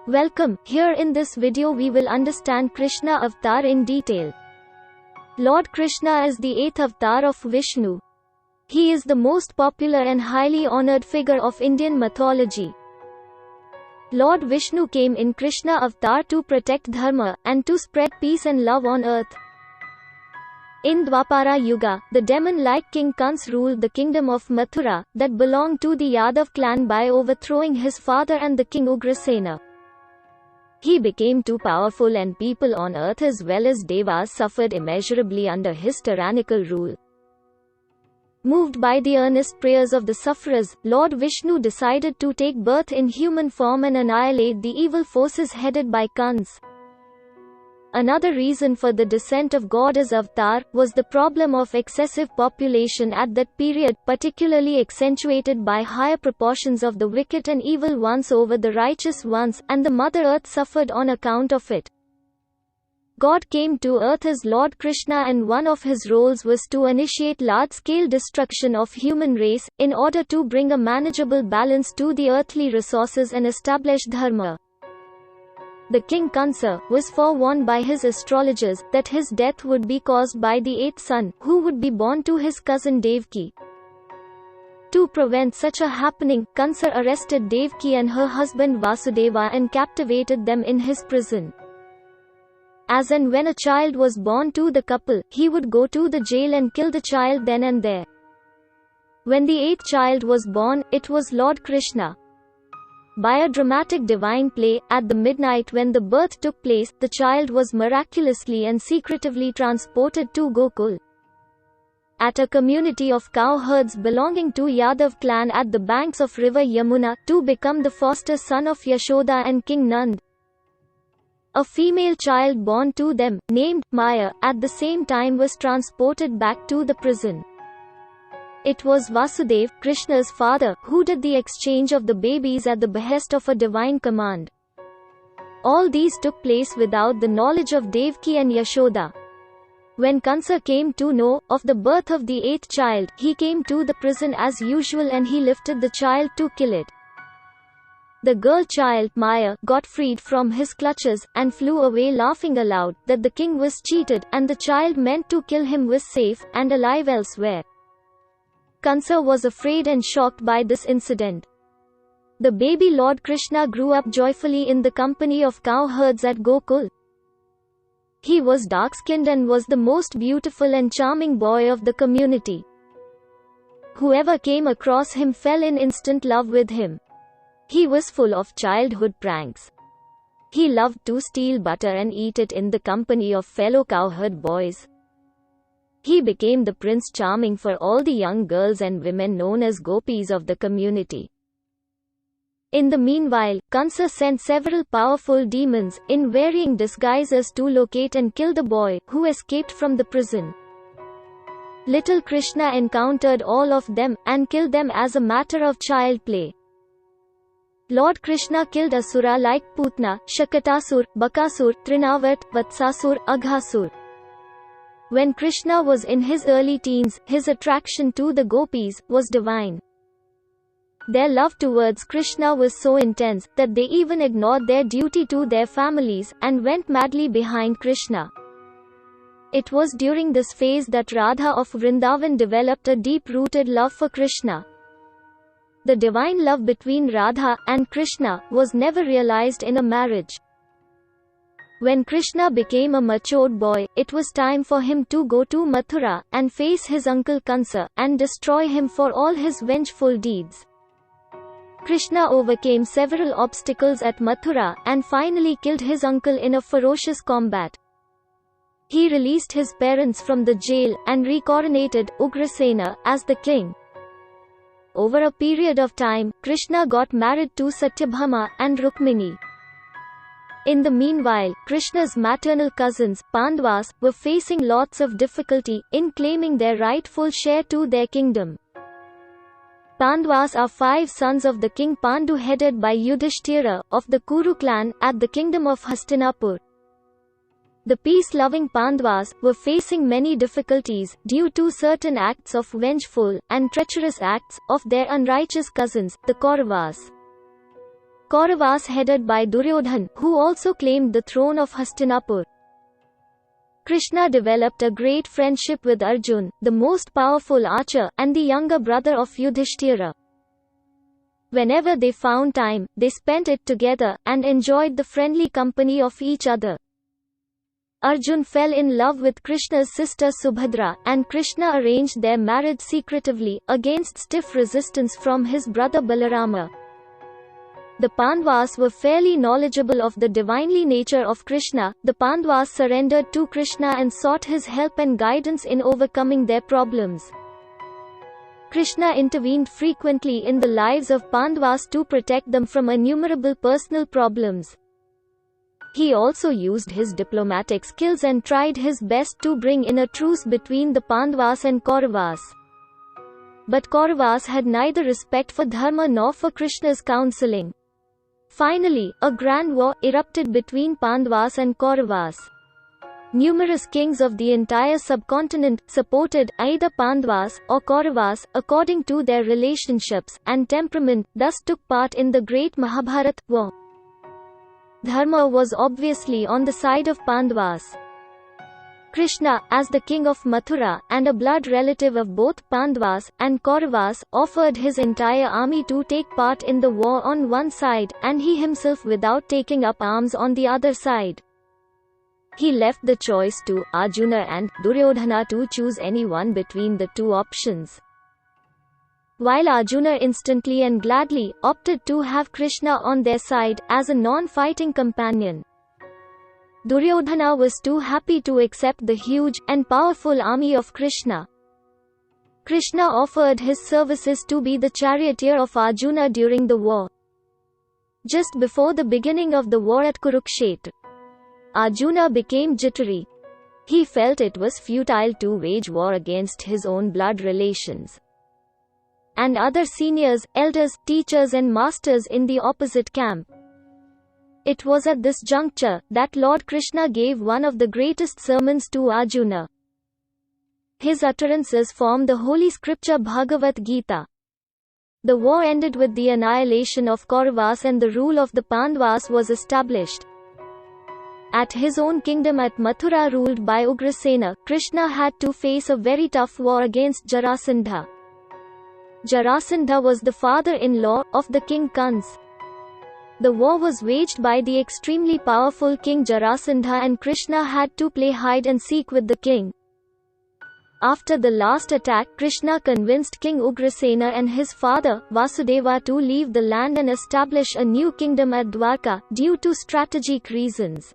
Welcome. Here in this video we will understand Krishna avatar in detail. Lord Krishna is the 8th avatar of Vishnu. He is the most popular and highly honored figure of Indian mythology. Lord Vishnu came in Krishna avatar to protect dharma and to spread peace and love on earth. In Dwapara Yuga, the demon-like King Kans ruled the kingdom of Mathura, that belonged to the Yadav clan, by overthrowing his father and the king Ugrasena. He became too powerful and people on earth as well as devas suffered immeasurably under his tyrannical rule. Moved by the earnest prayers of the sufferers, Lord Vishnu decided to take birth in human form and annihilate the evil forces headed by Kans. Another reason for the descent of God as Avatar was the problem of excessive population at that period, particularly accentuated by higher proportions of the wicked and evil ones over the righteous ones, and the Mother Earth suffered on account of it. God came to earth as Lord Krishna, and one of his roles was to initiate large-scale destruction of human race, in order to bring a manageable balance to the earthly resources and establish dharma. The king Kansa was forewarned by his astrologers that his death would be caused by the 8th son, who would be born to his cousin Devaki. To prevent such a happening, Kansa arrested Devaki and her husband Vasudeva and captivated them in his prison. As and when a child was born to the couple, he would go to the jail and kill the child then and there. When the 8th child was born, it was Lord Krishna. By a dramatic divine play, at the midnight when the birth took place, the child was miraculously and secretively transported to Gokul. At a community of cow herds belonging to Yadav clan at the banks of river Yamuna, to become the foster son of Yashoda and King Nand. A female child born to them, named Maya, at the same time was transported back to the prison. It was Vasudev, Krishna's father, who did the exchange of the babies at the behest of a divine command. All these took place without the knowledge of Devaki and Yashoda. When Kansa came to know of the birth of the 8th child, he came to the prison as usual and he lifted the child to kill it. The girl child, Maya, got freed from his clutches, and flew away laughing aloud, that the king was cheated, and the child meant to kill him was safe, and alive elsewhere. Kansa was afraid and shocked by this incident. The baby Lord Krishna grew up joyfully in the company of cow herds at Gokul. He was dark-skinned and was the most beautiful and charming boy of the community. Whoever came across him fell in instant love with him. He was full of childhood pranks. He loved to steal butter and eat it in the company of fellow cowherd boys. He became the Prince Charming for all the young girls and women known as gopis of the community. In the meanwhile, Kansa sent several powerful demons, in varying disguises, to locate and kill the boy, who escaped from the prison. Little Krishna encountered all of them, and killed them as a matter of child play. Lord Krishna killed Asura like Putna, Shakatasur, Bakasur, Trinavat, Vatsasur, Aghasur. When Krishna was in his early teens, his attraction to the gopis was divine. Their love towards Krishna was so intense, that they even ignored their duty to their families, and went madly behind Krishna. It was during this phase that Radha of Vrindavan developed a deep-rooted love for Krishna. The divine love between Radha and Krishna was never realized in a marriage. When Krishna became a matured boy, it was time for him to go to Mathura, and face his uncle Kansa, and destroy him for all his vengeful deeds. Krishna overcame several obstacles at Mathura, and finally killed his uncle in a ferocious combat. He released his parents from the jail, and recoronated Ugrasena as the king. Over a period of time, Krishna got married to Satyabhama and Rukmini. In the meanwhile, Krishna's maternal cousins, Pandavas, were facing lots of difficulty in claiming their rightful share to their kingdom. Pandavas are 5 sons of the king Pandu, headed by Yudhishthira, of the Kuru clan, at the kingdom of Hastinapur. The peace-loving Pandavas were facing many difficulties, due to certain acts of vengeful and treacherous acts of their unrighteous cousins, the Kauravas. Kauravas headed by Duryodhan, who also claimed the throne of Hastinapur. Krishna developed a great friendship with Arjun, the most powerful archer, and the younger brother of Yudhishthira. Whenever they found time, they spent it together, and enjoyed the friendly company of each other. Arjun fell in love with Krishna's sister Subhadra, and Krishna arranged their marriage secretively, against stiff resistance from his brother Balarama. The Pandavas were fairly knowledgeable of the divinely nature of Krishna. The Pandavas surrendered to Krishna and sought his help and guidance in overcoming their problems. Krishna intervened frequently in the lives of Pandavas to protect them from innumerable personal problems. He also used his diplomatic skills and tried his best to bring in a truce between the Pandavas and Kauravas. But Kauravas had neither respect for Dharma nor for Krishna's counseling. Finally, a grand war erupted between Pandavas and Kauravas. Numerous kings of the entire subcontinent supported either Pandavas or Kauravas, according to their relationships and temperament, thus took part in the great Mahabharata war. Dharma was obviously on the side of Pandavas. Krishna, as the king of Mathura, and a blood relative of both Pandavas and Kauravas, offered his entire army to take part in the war on one side, and he himself without taking up arms on the other side. He left the choice to Arjuna and Duryodhana to choose any one between the two options. While Arjuna instantly and gladly opted to have Krishna on their side, as a non-fighting companion, Duryodhana was too happy to accept the huge and powerful army of Krishna. Krishna offered his services to be the charioteer of Arjuna during the war. Just before the beginning of the war at Kurukshetra, Arjuna became jittery. He felt it was futile to wage war against his own blood relations and other seniors, elders, teachers and masters in the opposite camp. It was at this juncture that Lord Krishna gave one of the greatest sermons to Arjuna. His utterances form the holy scripture Bhagavad Gita. The war ended with the annihilation of Kauravas and the rule of the Pandavas was established. At his own kingdom at Mathura ruled by Ugrasena, Krishna had to face a very tough war against Jarasandha. Jarasandha was the father-in-law of the king Kans. The war was waged by the extremely powerful king Jarasandha and Krishna had to play hide and seek with the king. After the last attack, Krishna convinced King Ugrasena and his father, Vasudeva, to leave the land and establish a new kingdom at Dwarka, due to strategic reasons.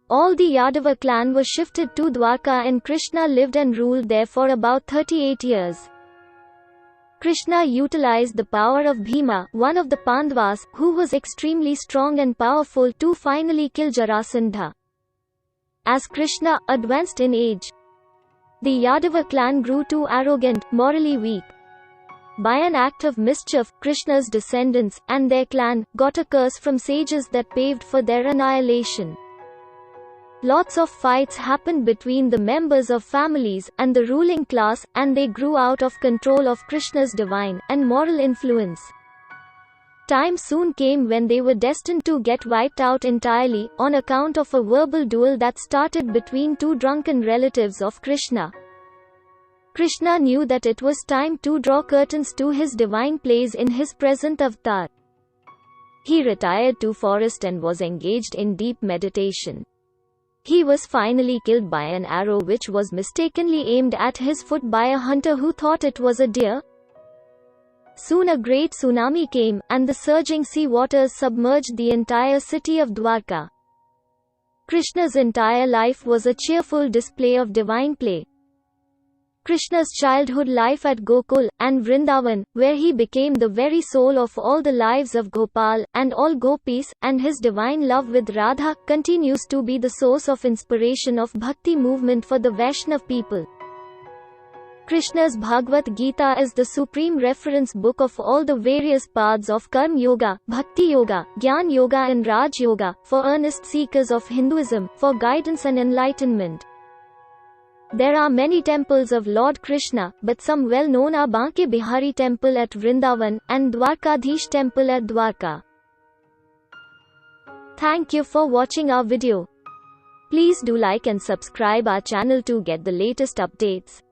All the Yadava clan was shifted to Dwarka and Krishna lived and ruled there for about 38 years. Krishna utilized the power of Bhima, one of the Pandavas, who was extremely strong and powerful, to finally kill Jarasandha. As Krishna advanced in age, the Yadava clan grew too arrogant, morally weak. By an act of mischief, Krishna's descendants, and their clan, got a curse from sages that paved for their annihilation. Lots of fights happened between the members of families and the ruling class, and they grew out of control of Krishna's divine and moral influence. Time soon came when they were destined to get wiped out entirely, on account of a verbal duel that started between two drunken relatives of Krishna. Krishna knew that it was time to draw curtains to his divine plays in his present avatar. He retired to forest and was engaged in deep meditation. He was finally killed by an arrow which was mistakenly aimed at his foot by a hunter who thought it was a deer. Soon a great tsunami came, and the surging sea waters submerged the entire city of Dwarka. Krishna's entire life was a cheerful display of divine play. Krishna's childhood life at Gokul and Vrindavan, where he became the very soul of all the lives of Gopal and all gopis, and his divine love with Radha, continues to be the source of inspiration of Bhakti movement for the Vaishnav people. Krishna's Bhagavad Gita is the supreme reference book of all the various paths of Karma Yoga, Bhakti Yoga, Jnana Yoga and Raj Yoga, for earnest seekers of Hinduism, for guidance and enlightenment. There are many temples of Lord Krishna, but some well known are Banke Bihari temple at Vrindavan, and Dwarkadhish temple at Dwarka. Thank you for watching our video. Please do like and subscribe our channel to get the latest updates.